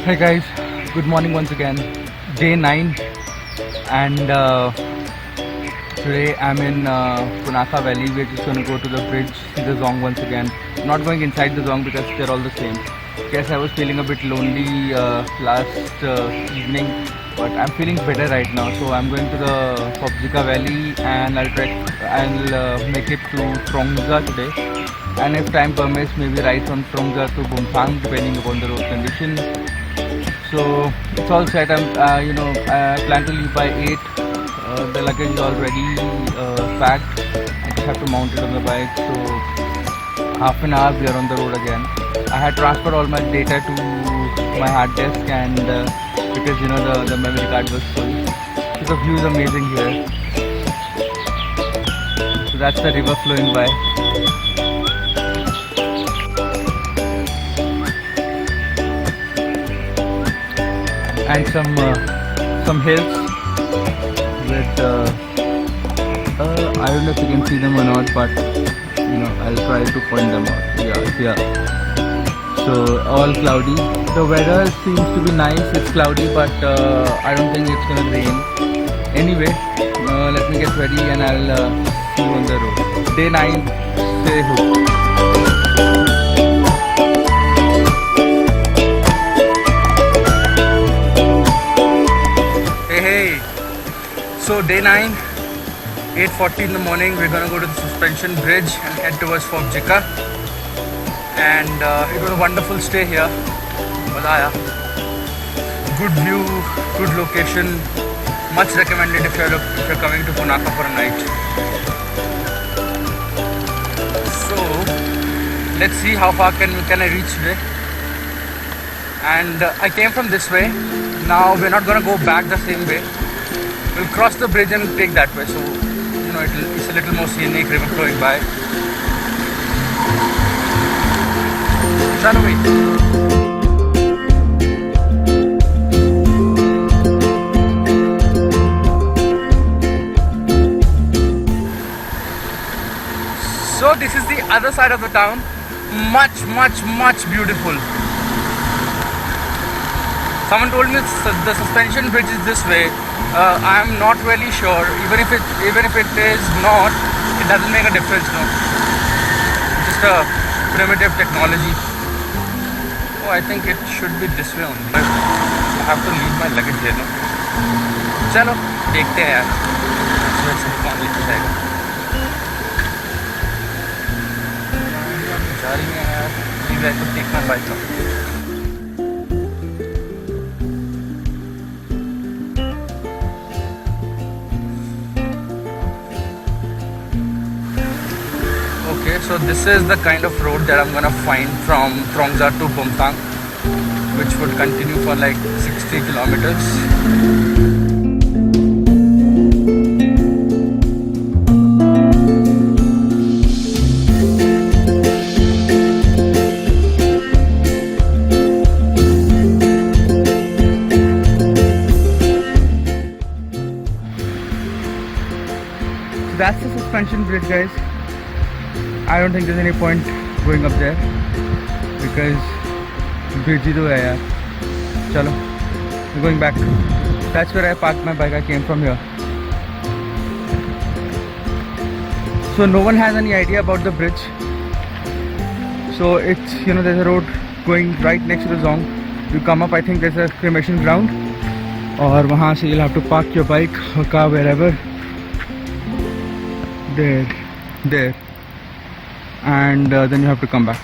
Hey guys, good morning once again. Day 9 and today I'm in Punakha Valley. We're just going to go to the bridge, see the Zong once again. Not going inside the Zong because they're all the same. Guess I was feeling a bit lonely last evening, but I'm feeling better right now. So I'm going to the Phobjikha Valley and I'll make it to Trongsa today. And if time permits, maybe ride from Trongsa to Bumthang depending upon the road condition. So it's all set. I plan to leave by 8. The luggage is already packed. I just have to mount it on the bike. So half an hour we are on the road again. I had transferred all my data to my hard disk and because the memory card was full. So the view is amazing here. So that's the river flowing by. And some hills with I don't know if you can see them or not, but I'll try to point them out. Yeah. So all cloudy. The weather seems to be nice. It's cloudy, but I don't think it's gonna rain. Anyway, let me get ready and I'll see you on the road. Day 9. Stay hooked. So day 9, 8:40 in the morning, we're gonna go to the suspension bridge and head towards Phobjikha. And it was a wonderful stay here. Maza aaya. Good view, good location. Much recommended if you're coming to Punakha for a night. So let's see how far can I reach today. And I came from this way. Now we're not gonna go back the same way. We'll cross the bridge and take that way, so it's a little more scenic, river flowing by. Shall we? So this is the other side of the town. Much beautiful. Someone told me the suspension bridge is this way. I'm not really sure. Even if it is not, it doesn't make a difference, no. Just a primitive technology. Oh, I think it should be this way only. I have to leave my luggage here, no. चलो देखते हैं यार. कौन लेके जाएगा? जा रही है यार. Maybe I could take my bike now. So this is the kind of road that I'm gonna find from Trongsa to Bumthang, which would continue for like 60 kilometers. That's the suspension bridge, guys. I don't think there's any point going up there because bridge hi to hai yaar. Chalo, we're going back. That's where I parked my bike. I came from here. So no one has any idea about the bridge. So it's there's a road going right next to the Zong. You come up, I think there's a cremation ground, or wahan se you'll have to park your bike or car wherever. There. And then you have to come back.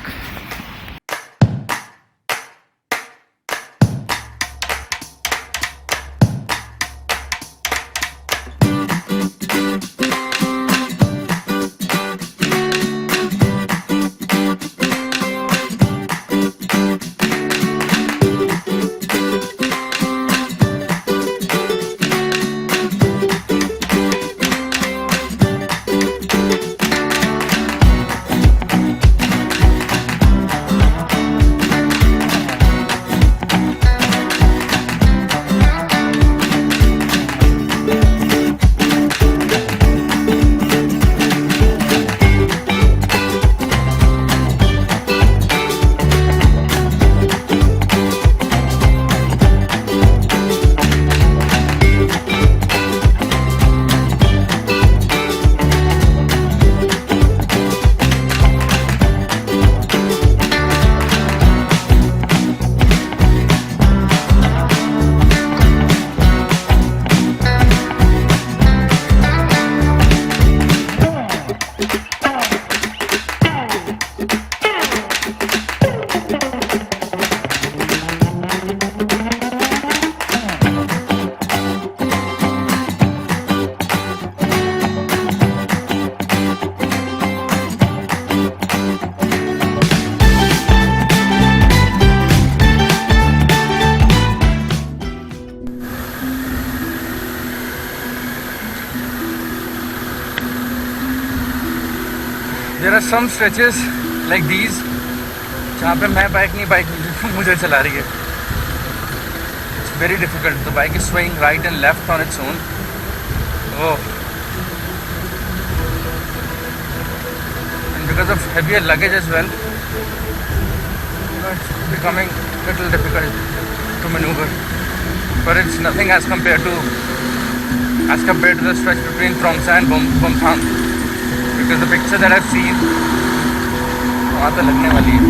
There are some stretches like these जहाँ पे मैं bike मुझे चला रही है. It's very difficult. The bike is swaying right and left on its own. Oh. And because of heavier luggage as well, it's becoming a little difficult to maneuver. But it's nothing as compared to the stretch between Tromsø and Bumthang. Because the picture that I've seen, वहाँ तो लगने वाली है.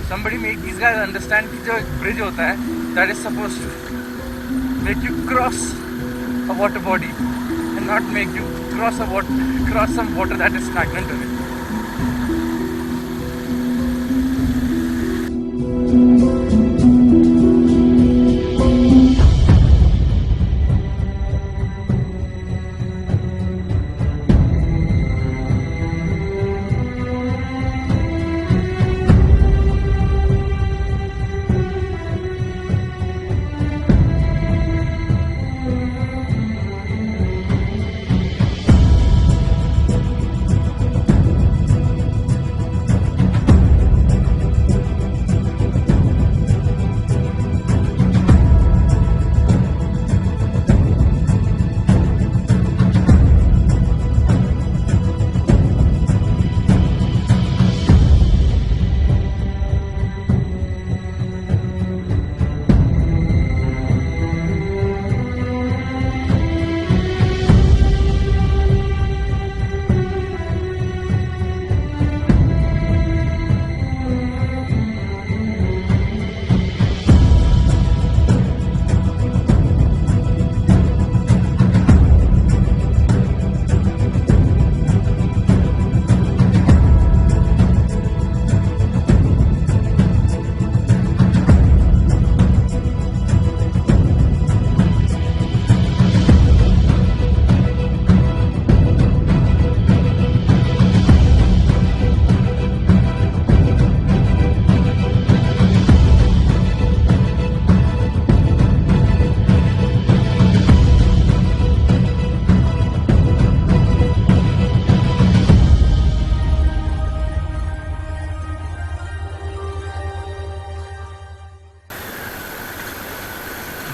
Somebody make these guys understand कि जो एक bridge होता है, that is supposed to make you cross a water body and not make you cross some water that is stagnant in it.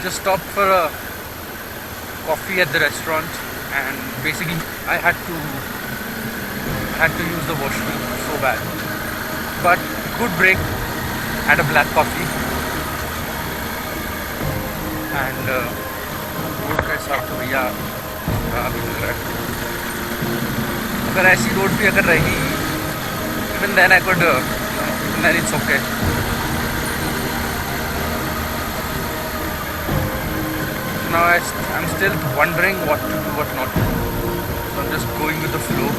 Just stopped for a coffee at the restaurant, and basically I had to use the washroom so bad. But good break, had a black coffee, and road का हिसाब तो भैया अभी मिल रहा है. अगर ऐसी road भी अगर रही, even then I could, then it's okay. Now I'm still wondering what to do, what not to do. So I'm just going with the flow.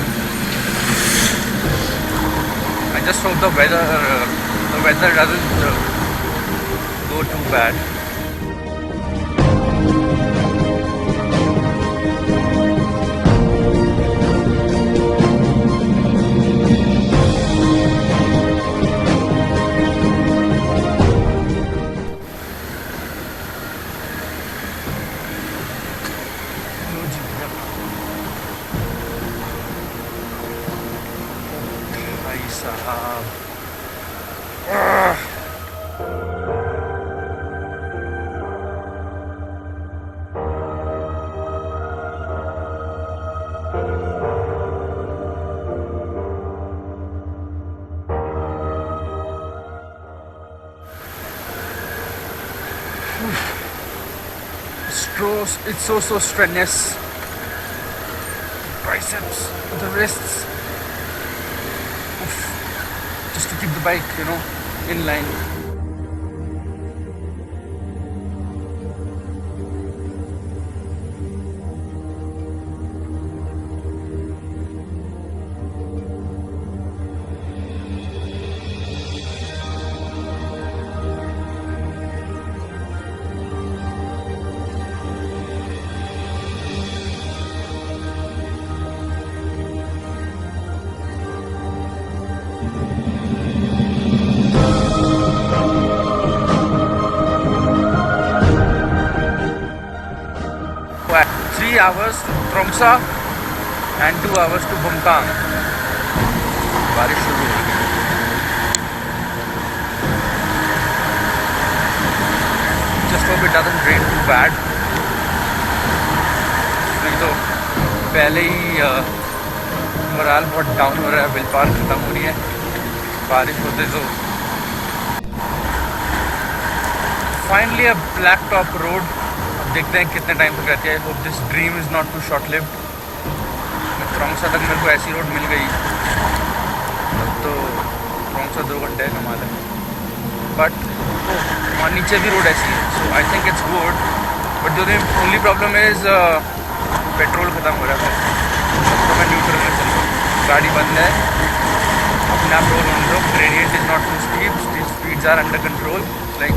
I just hope the weather doesn't go too bad. It's so strenuous. biceps, the wrists. Oof. Just to keep the bike, in line. What? 3 hours to Tromsø and 2 hours to Bumkang. बारिश शुरू हो गई. Just hope it doesn't rain too bad. नहीं तो पहले ही moral बहुत down हो रहा है, विल पावर खत्म हो रही है बारिश होते तो. Finally a black top road. देखते हैं कितने टाइम तक रहती है. I hope this dream is not too short lived. Trongsa तक मेरे को ऐसी रोड मिल गई तो ट्रोंगसा 2 घंटे कमाल है. बट वहाँ नीचे भी रोड ऐसी है, so I think it's good. But जो ओनली प्रॉब्लम इज़ पेट्रोल ख़त्म हो रहा है. तो मैं न्यूट्रल में चल रहा हूँ. गाड़ी बंद है, अपने आप रोल ऑन लो. Gradient is not too steep. Speeds are under control, like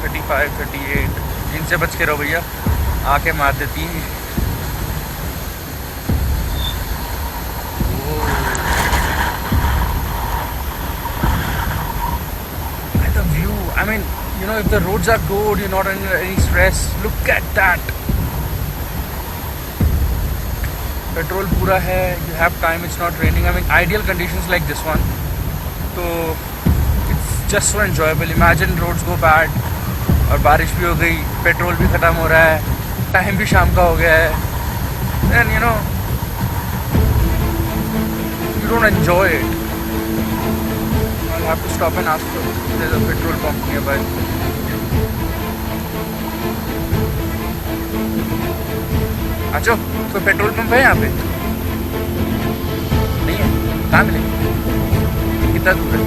35, 38. इनसे बच के रहो भैया, आके मार देती हैं. The view, I mean, if the roads are good, you're not under any stress. Look at that. Petrol पूरा है, you have time, it's not raining. I mean, ideal conditions like this one. So, it's just so enjoyable. Imagine roads go bad. और बारिश भी हो गई, petrol भी ख़त्म हो रहा है, टाइम भी शाम का हो गया है. Then you don't enjoy it. I'll have to stop and ask if there's a petrol pump nearby. अच्छा, कोई पेट्रोल पंप है यहाँ पे? नहीं है? कहाँ मिलेगा? कितना दूर है?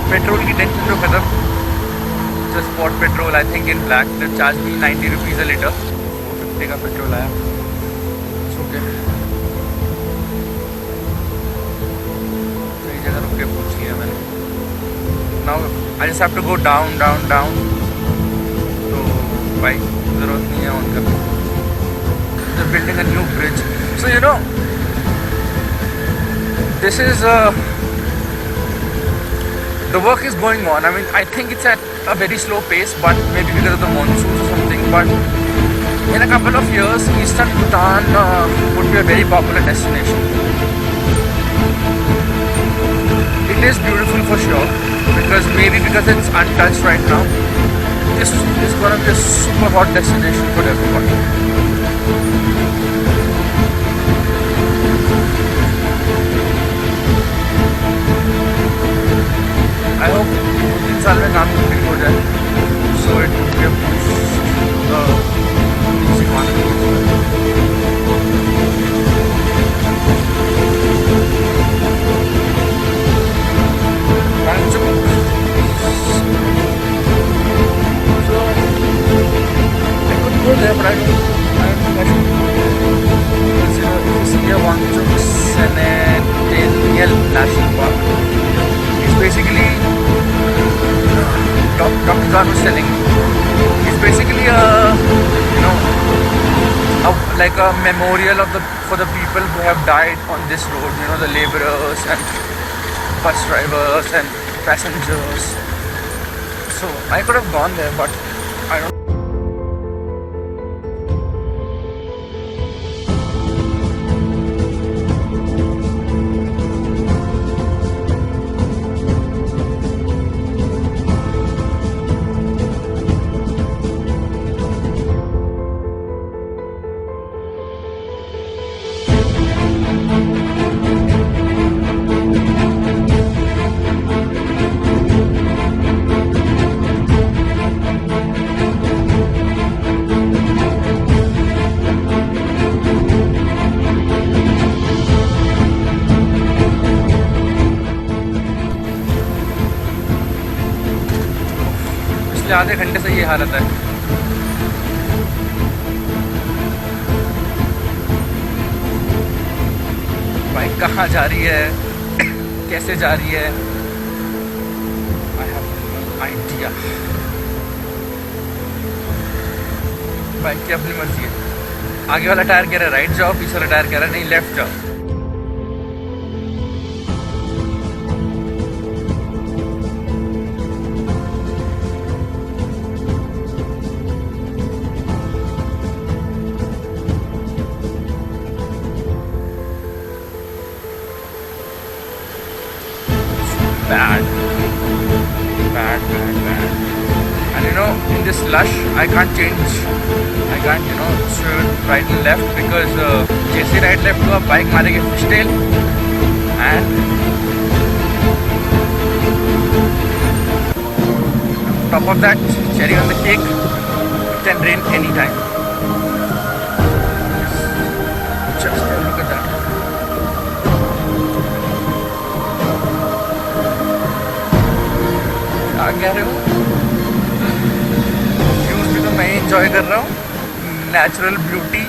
पेट्रोल की टेंशन तो खत्म. Just spot petrol, I think in black. They charge me 90 rupees a litre. 450 का पेट्रोल आया. ओके, सही जगह रुक के पूछ लिया मैंने. Now I just have to go down down down. तो भाई ज़रूरत नहीं है ऑन करने. They building a new bridge. So this is the work is going on. I mean, I think it's at a very slow pace, but maybe because of the monsoons or something. But in a couple of years, Eastern Bhutan would be a very popular destination. It is beautiful for sure, because it's untouched right now. This is going to be a super hot destination for everyone. I hope 3 साल में काम complete हो जाए. So it will be a push to the economy. So I could go there, but I should. If you see here, Wangchuk Centennial National Park. Basically, Dr. John was telling me, it's basically like a memorial for the people who have died on this road. The laborers and bus drivers and passengers. So I could have gone there, but I don't. पिछले आधे घंटे से ये हालत है। Bike कहाँ जा रही है, कैसे जा रही है, I have no idea. Bike की अपनी मर्जी है। आगे वाला टायर कह रहा है राइट जाओ, पीछे वाला टायर कह रहा है नहीं लेफ्ट जाओ। Bad. And you know, in this lush, I can't change. I can't, right and left because जैसे right left हुआ बाइक मारेगी fishtail and top of that, cherry on the cake, it can rain anytime. Just look at that. क्या कह रहे हो? Views भी तो मैं एंजॉय कर रहा हूँ। नेचुरल ब्यूटी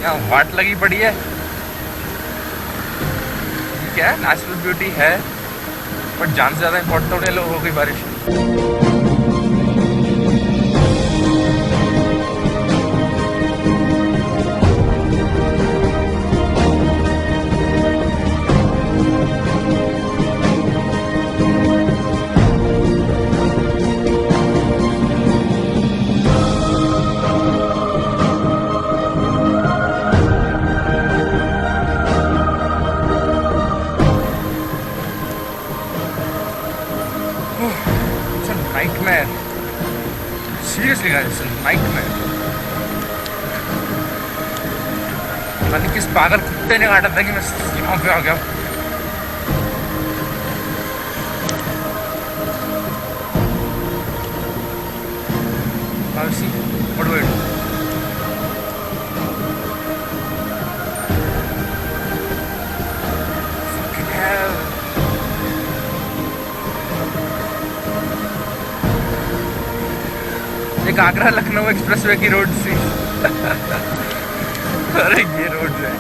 यहाँ वाट लगी पड़ी है। क्या है, नेचुरल ब्यूटी है बट जान से ज़्यादा इम्पोर्टेंट होने लो हो गई बारिश। It's a nightmare. Seriously guys, it's a nightmare. पता नहीं किस पागल कुत्ते ने काटा था कि मैं यहाँ पे आ गया। Now see, what do I do? Fucking hell. एक आगरा लखनऊ एक्सप्रेसवे की रोड थी। अरे ये रोड है।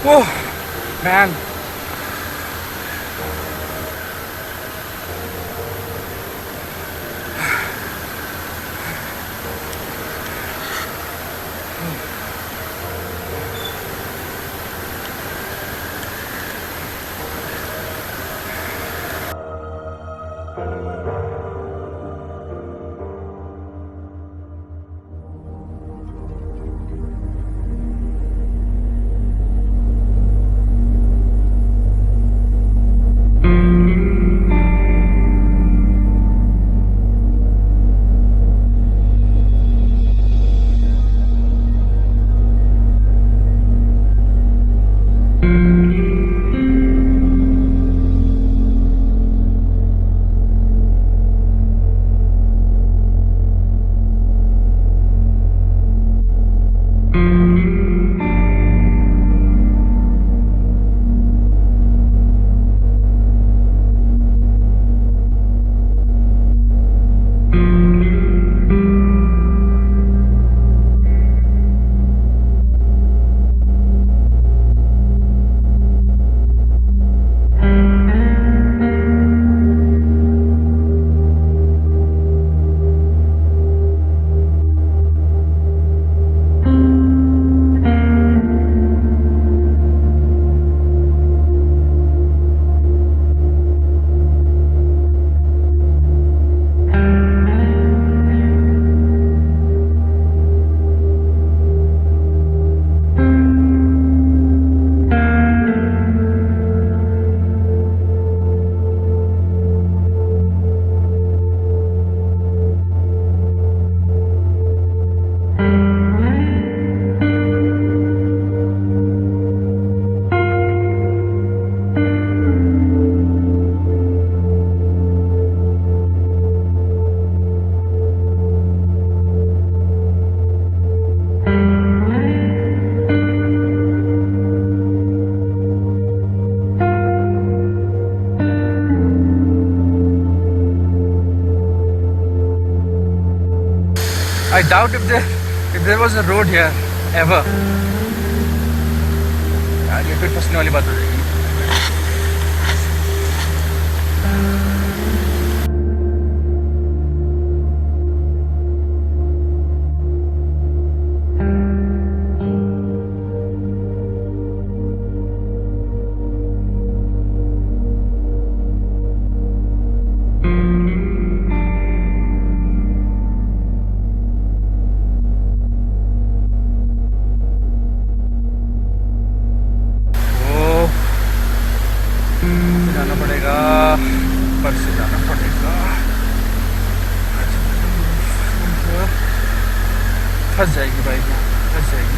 Oh, man. I doubt if there was a road here ever. यार ये फिर फंसने वाली बात हो जाएगी. जाना पड़ेगा, ऊपर से जाना पड़ेगा. फंस जाएगी बाइक, फंस जाएगी.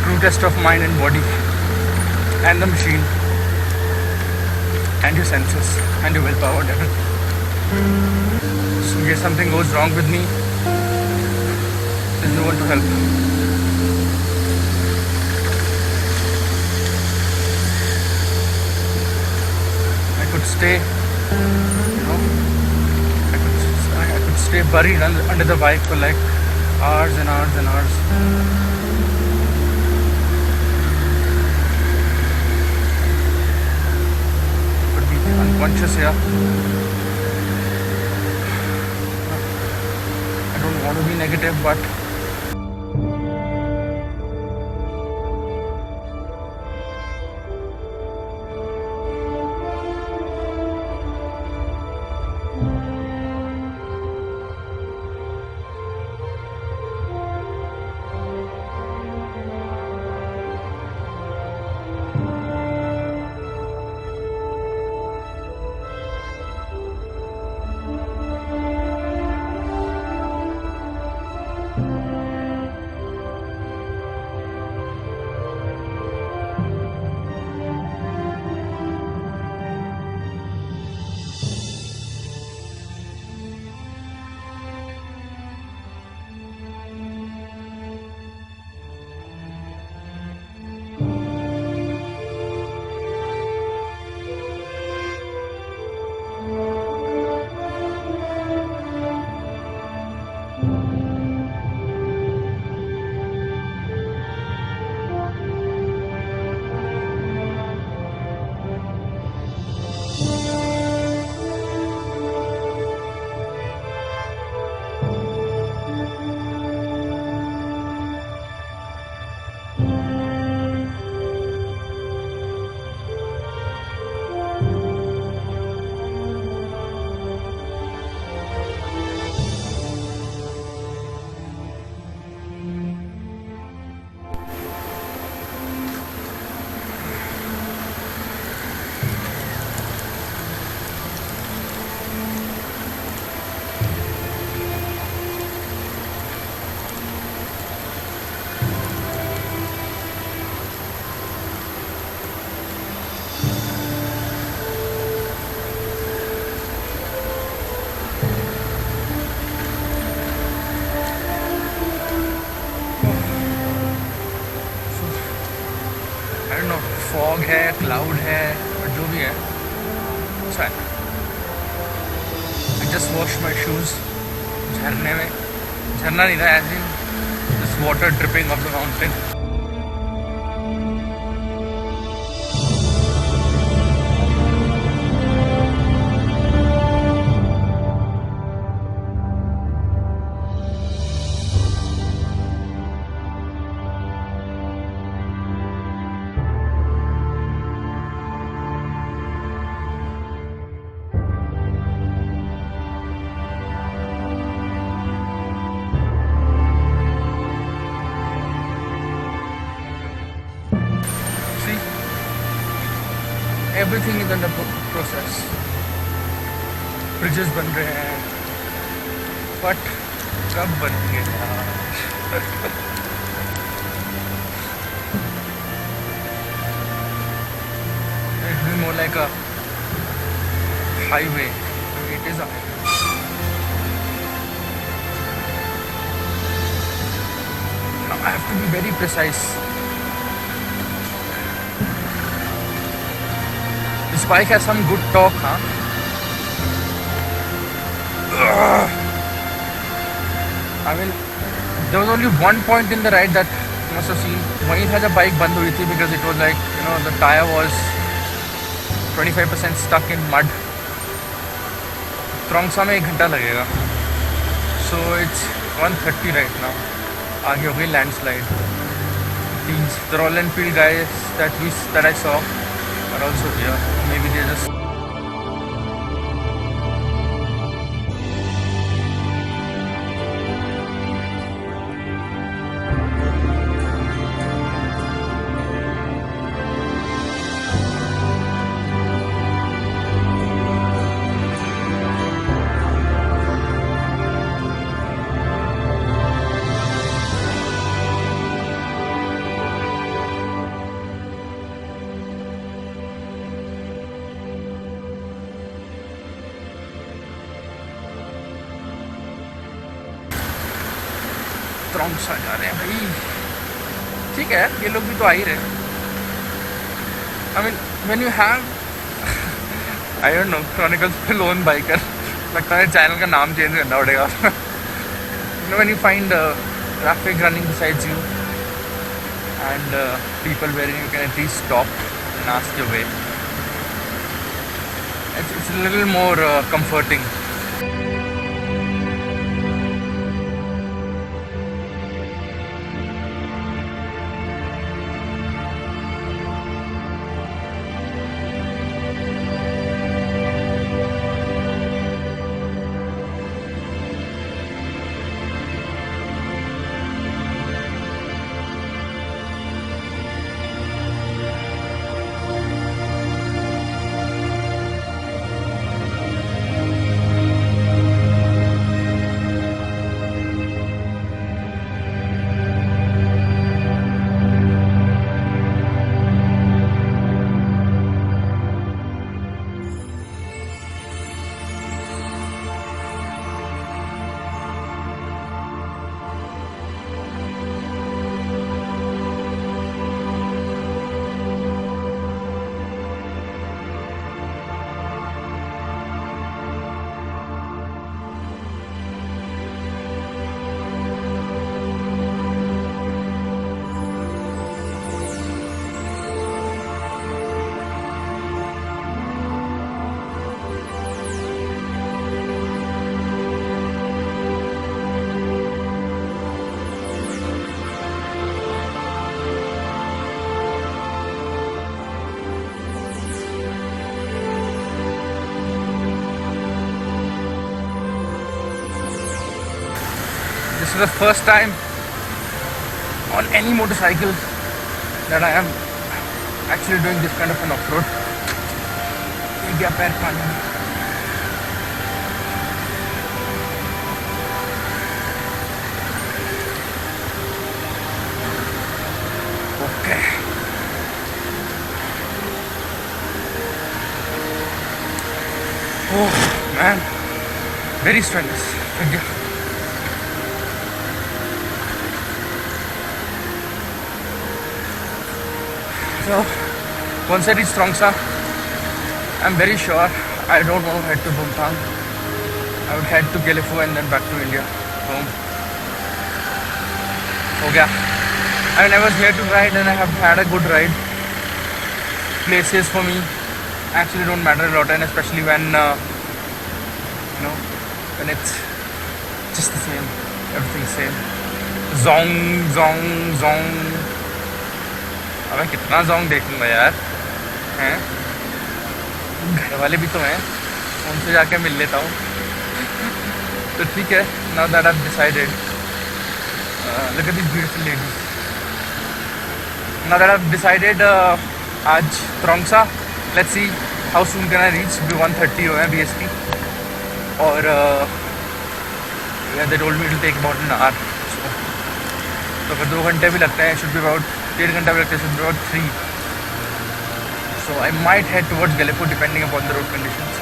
True test of mind and body and the machine and your senses and your willpower, whatever. So in case something goes wrong with me, there's no one to help. I could stay, I could stay buried under the bike for like hours and hours and hours. Could be unconscious here. I don't want to be negative, but fog है, cloud है, और जो भी है अच्छा है. I just wash my shoes झरने में. झरना नहीं था, as in this water dripping off the mountain. Everything is under process. Bridges बन रहे हैं, बट कब बनेंगे यार? It will be more like a highway. It is a highway. Now I have to be very precise. This bike has some good torque, huh? I mean, there was only one point in the ride that you must have seen. वहीं था जब bike बंद हुई थी, because it was like, the tire was 25% stuck in mud. त्रोंगसा में 1 घंटा लगेगा. So it's 1:30 right now. आगे हो गई landslide. The Royal Enfield guys that I saw are also here. Maybe they just त्रोंगसा जा रहे हैं भाई. ठीक है, ये लोग भी तो आ ही रहे. I mean, when you have I don't know, Chronicles पे लोन बाइकर, लगता है चैनल का नाम चेंज करना पड़ेगा. When you find traffic running besides you and people wherein you can at least stop and ask your way, it's a little more comforting. This is the first time on any motorcycle that I am actually doing this kind of an off-road. ये क्या पैर पानी में. Okay. Oh man, very strenuous. So, once I reach Trongsa, I'm very sure I don't want to head to Bumthang. I would head to Gelefu and then back to India, home. हो गया. I mean, I was here to ride and I have had a good ride. Places for me actually don't matter a lot, and especially when when it's just the same, everything's same. Zong, zong, zong. अब मैं कितना Jong देखूंगा यार, हैं? घर वाले भी तो हैं, उनसे जाके मिल लेता हूँ. तो ठीक है. Now that I've decided, look at these beautiful ladies. Now that I've decided, आज Trongsa let's see how soon can I reach. भी 1:30 हुआ है BST. और they told me to take about an hour. तो अगर 2 घंटे भी लगता है, शुड बी अबाउट 1.5 घंटा भी लगता है, should be about 3. So I might head towards Gallipo depending upon the road conditions.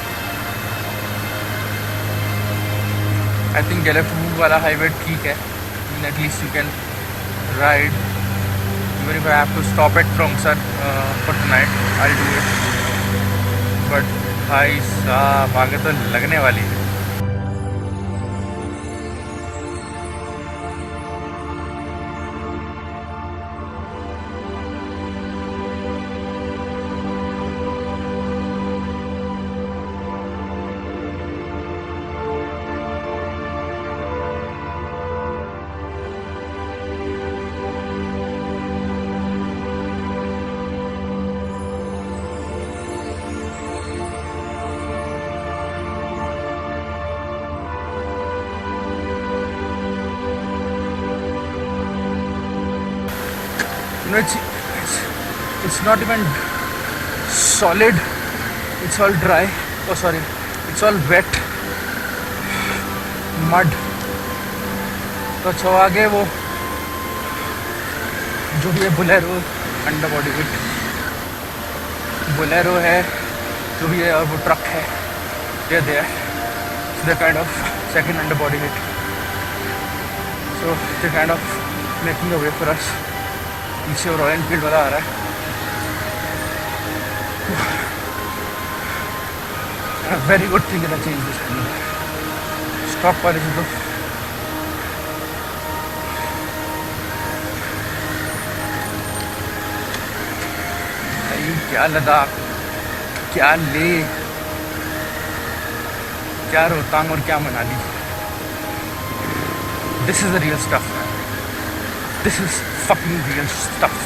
I think Gallipo वाला highway ठीक है. I mean, at least you can ride. Even if I have to stop at Krongsar for tonight, I'll do it. But भाई साहब आगे तो लगने वाली है. You know, it's not even solid. It's all dry. Oh sorry, it's all wet mud. तो अच्छा आगे वो जो भी है Bolero under body hit, Bolero है जो भी है, और वो ट्रक है, they're kind of second under body hit. So they're kind of making a way for us. पीछे रॉयल एनफील्ड वाला आ रहा है. Very good thing that change this stop policy. तो क्या लद्दाख, क्या ले, क्या रोहतांग और क्या Manali. This is the real stuff. This is fucking real stuff.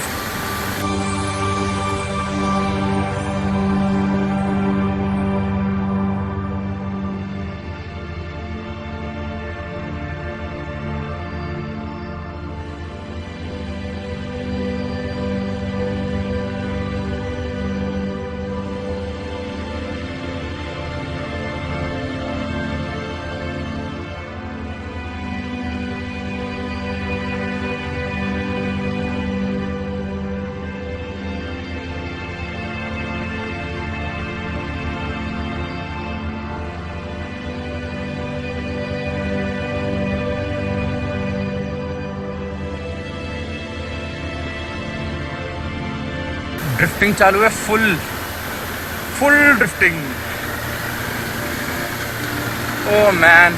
Drifting चालू है, full drifting. Oh man.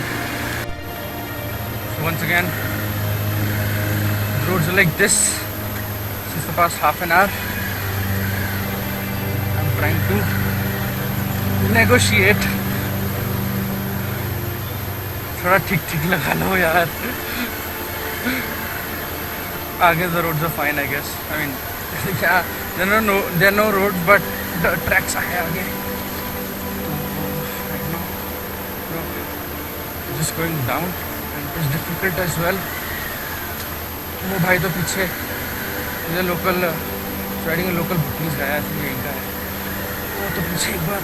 Once again, the roads are like this since the past half an hour. I'm trying to negotiate. थोड़ा ठीक लगा लो यार. आगे the roads are fine, I guess. I mean, yeah, there are no roads, but the tracks are आगे. Right now, just going down, and it's difficult as well. वो भाई तो पीछे मुझे लोकल राइडिंग लोकल बुकिंग्स गया है, यहीं का है. वो तो पीछे एक बार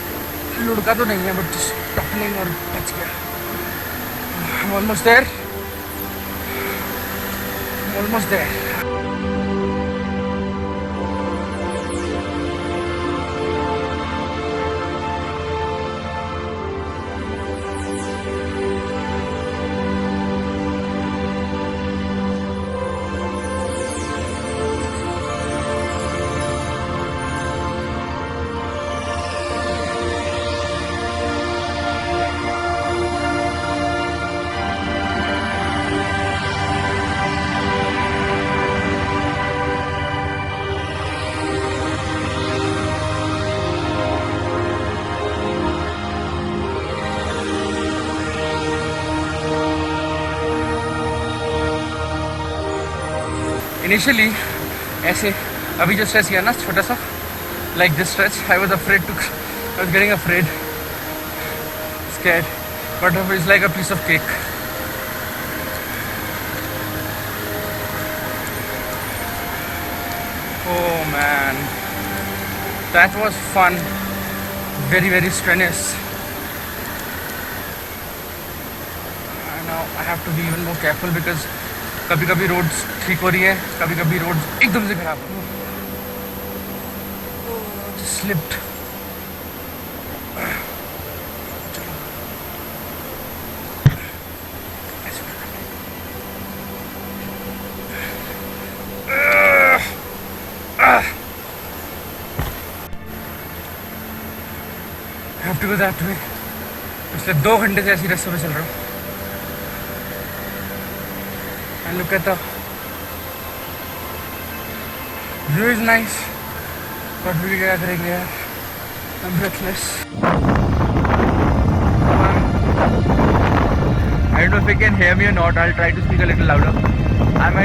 लुढ़का तो नहीं है, बट स्टॉपनिंग और बच गया. I'm almost there. I'm almost there. Initially ऐसे अभी जो स्ट्रेच किया ना छोटा सा, like this stretch, I was getting afraid, scared, but it's like a piece of cake. Oh man, that was fun. very strenuous. Now I have to be even more careful because कभी-कभी roads ठीक हो रही है, कभी-कभी roads एकदम से खराब हो. Just slipped. I have to go that way. पिछले 2 घंटे से ऐसी रास्ते पे चल रहा हूँ. And look at the view is nice. But we क्या करेंगे यार? I'm breathless. I don't know if you can hear me or not. I'll try to speak a little louder. I'm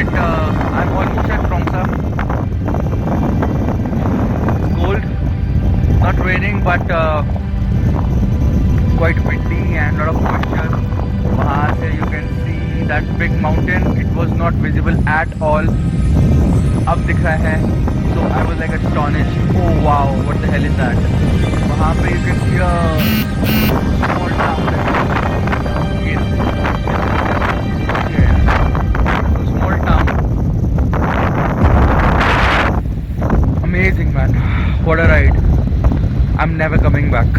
almost at Trongsa. It's cold. Not raining, but quite windy and lot of moisture. वहाँ से you can see that big mountain. It was not visible at all. अब दिख रहा है. So I was like astonished. Oh wow, what the hell is that? वहाँ पे you can see a small town. So small town. Amazing man. What a ride. I'm never coming back.